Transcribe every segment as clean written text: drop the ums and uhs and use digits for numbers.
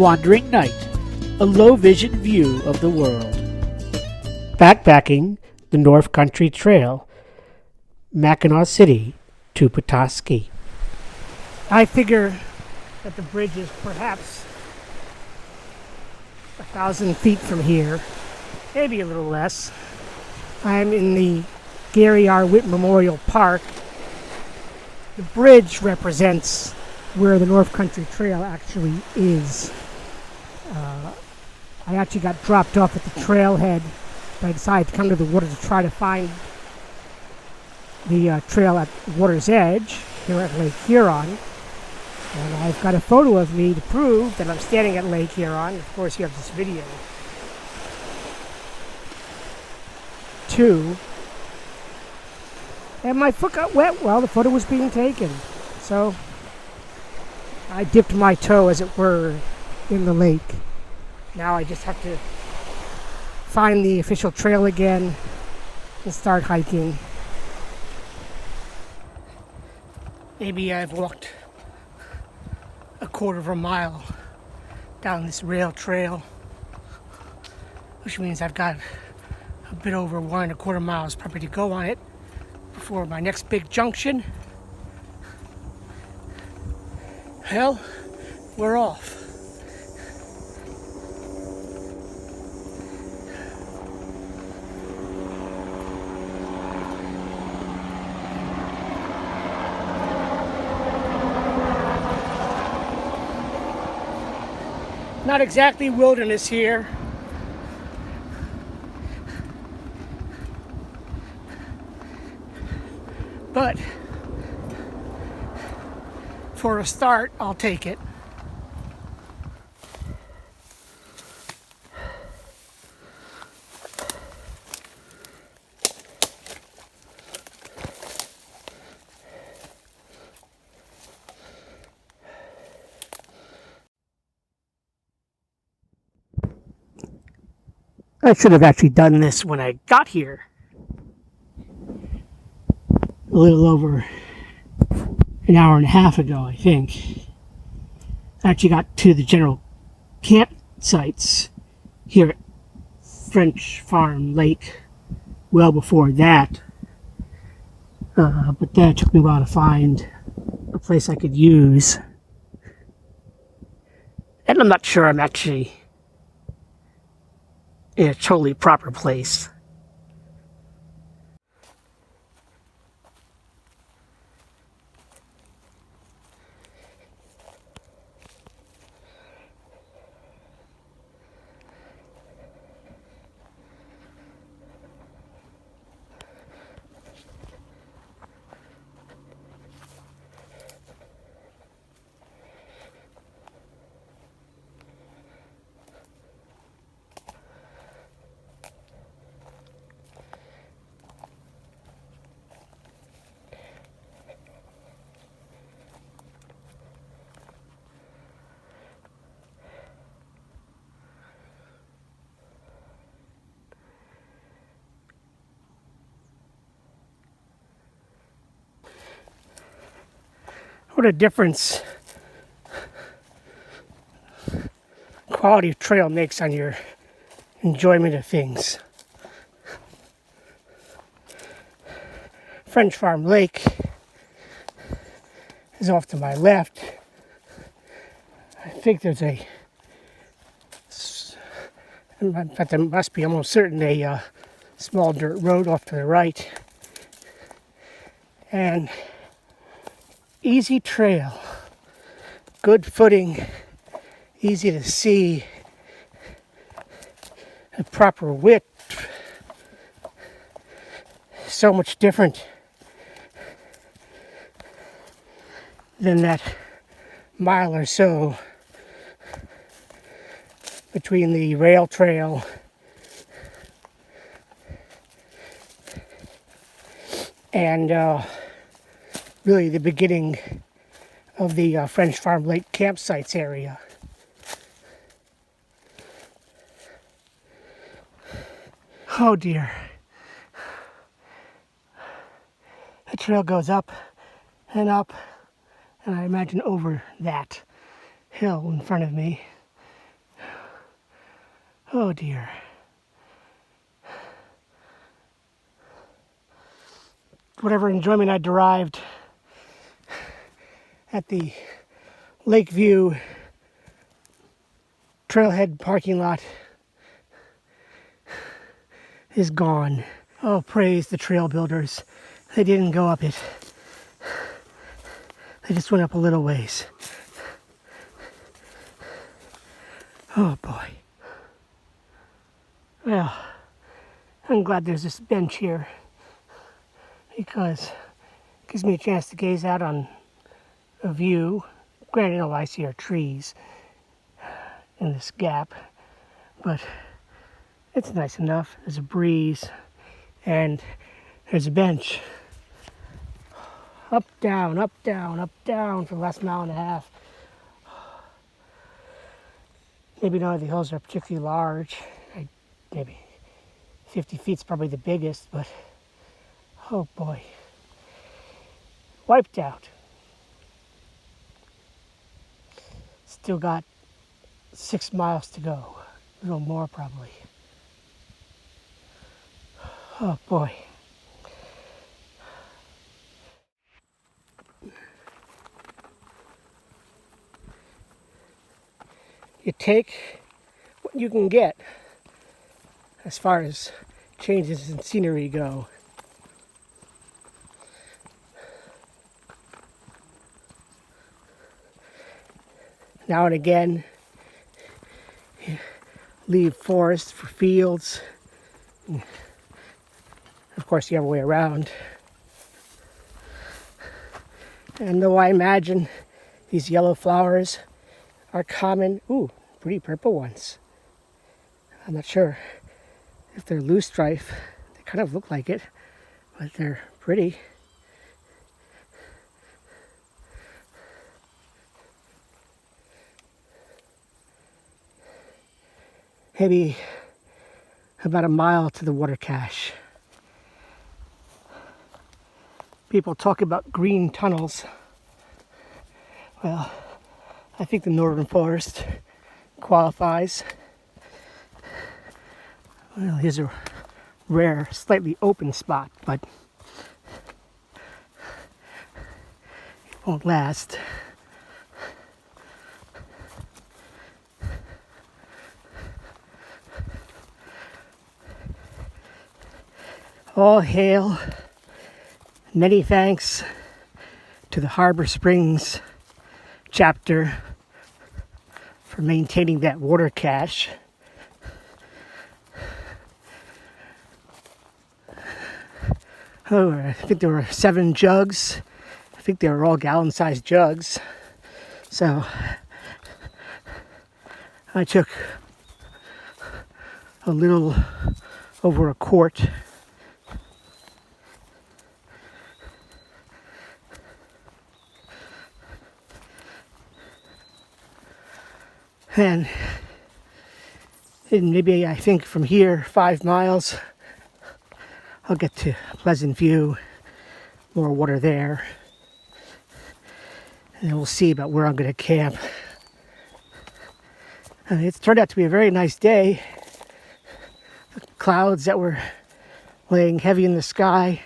Wandering Night, a low-vision view of the world. Backpacking the North Country Trail, Mackinac City to Petoskey. I figure that the bridge is perhaps 1,000 feet from here, maybe a little less. I'm in the Gary R. Witt Memorial Park. The bridge represents where the North Country Trail actually is. I actually got dropped off at the trailhead, but I decided to come to the water to try to find the trail at water's edge here at Lake Huron. And I've got a photo of me to prove that I'm standing at Lake Huron. Of course, you have this video. 2. And my foot got wet while the photo was being taken. So I dipped my toe, as it were, in the lake. Now I just have to find the official trail again and start hiking. Maybe I've walked a quarter of a mile down this rail trail, which means I've got a bit over 1.25 miles probably to go on it before my next big junction. Hell, we're off. Not exactly wilderness here. But for a start, I'll take it. I should have actually done this when I got here. A little over an hour and a half ago, I think. I actually got to the general campsites here at French Farm Lake well before that. But then it took me a while to find a place I could use. And I'm not sure I'm actually in a totally proper place. What a difference quality of trail makes on your enjoyment of things. French Farm Lake is off to my left. I think there's in fact there must be almost certain a small dirt road off to the right. And easy trail, good footing, easy to see, a proper width, so much different than that mile or so between the rail trail and really the beginning of the French Farm Lake campsites area. Oh dear. The trail goes up, and I imagine over that hill in front of me. Oh dear. Whatever enjoyment I derived at the Lakeview Trailhead parking lot is gone. Oh, praise the trail builders. They didn't go up it. They just went up a little ways. Oh boy. Well, I'm glad there's this bench here because it gives me a chance to gaze out on a view. Granted, all I see are trees in this gap, but it's nice enough. There's a breeze and there's a bench. Up, down, up, down, up, down for the last mile and a half. Maybe none of the hills are particularly large. Maybe 50 feet's probably the biggest, but oh boy. Wiped out. Still got 6 miles to go. A little more probably. Oh boy. You take what you can get as far as changes in scenery go. Now and again, you leave forests for fields. Of course, the other way around. And though I imagine these yellow flowers are common, ooh, pretty purple ones. I'm not sure if they're loosestrife. They kind of look like it, but they're pretty. Maybe about a mile to the water cache. People talk about green tunnels. Well, I think the northern forest qualifies. Well, here's a rare, slightly open spot, but it won't last. All hail, many thanks to the Harbor Springs chapter for maintaining that water cache. Oh, I think there were 7 jugs. I think they were all gallon-sized jugs. So I took a little over a quart. And maybe I think from here 5 miles I'll get to Pleasant View, more water there, and then we'll see about where I'm going to camp. And it's turned out to be a very nice day. The clouds that were laying heavy in the sky.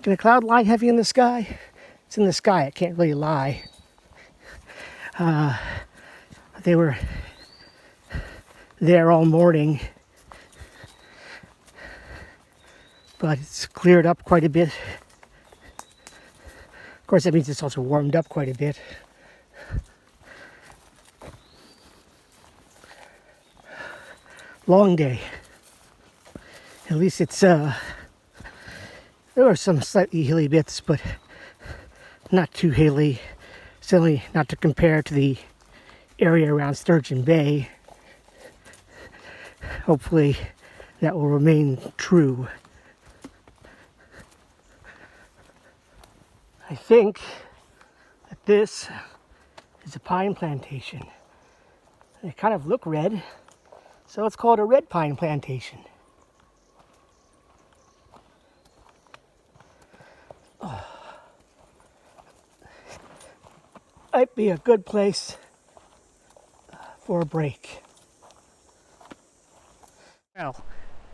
Can a cloud lie heavy in the sky? It's in the sky, it can't really lie. They were there all morning, but it's cleared up quite a bit. Of course, that means it's also warmed up quite a bit. Long day. At least it's, there are some slightly hilly bits, but not too hilly. Certainly not to compare to the area around Sturgeon Bay. Hopefully that will remain true. I think that this is a pine plantation. They kind of look red, so it's called a red pine plantation. Might be a good place for a break. Well,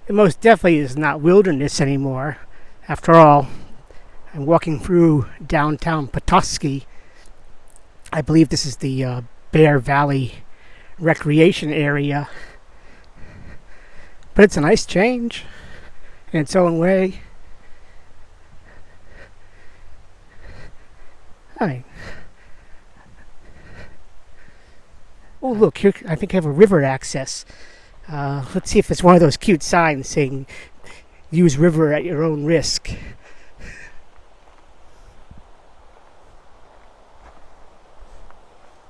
it most definitely is not wilderness anymore. After all, I'm walking through downtown Petoskey. I believe this is the Bear Valley recreation area. But it's a nice change in its own way. I mean, oh look, here I think I have a river access. Let's see if it's one of those cute signs saying use river at your own risk.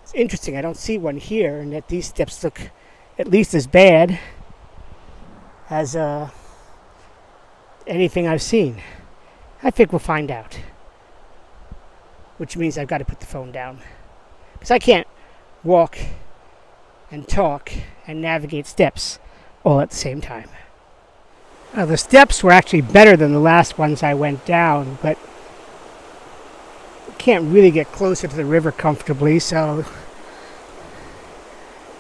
It's interesting, I don't see one here, and that these steps look at least as bad as anything I've seen. I think we'll find out. Which means I've got to put the phone down. Because I can't walk and talk and navigate steps all at the same time. The steps were actually better than the last ones I went down, but can't really get closer to the river comfortably, so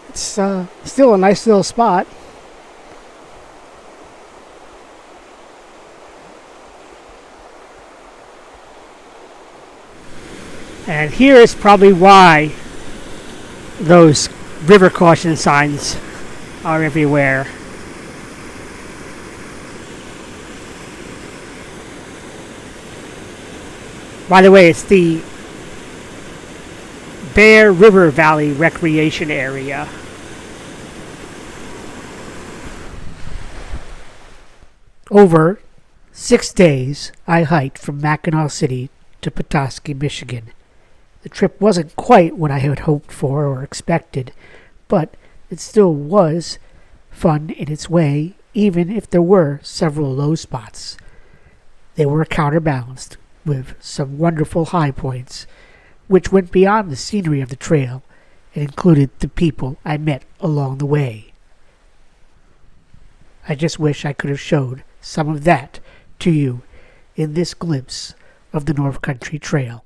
it's still a nice little spot. And here is probably why those river caution signs are everywhere. By the way, it's the Bear River Valley Recreation Area. Over 6 days, I hiked from Mackinac City to Petoskey, Michigan. The trip wasn't quite what I had hoped for or expected, but it still was fun in its way, even if there were several low spots. They were counterbalanced with some wonderful high points, which went beyond the scenery of the trail and included the people I met along the way. I just wish I could have showed some of that to you in this glimpse of the North Country Trail.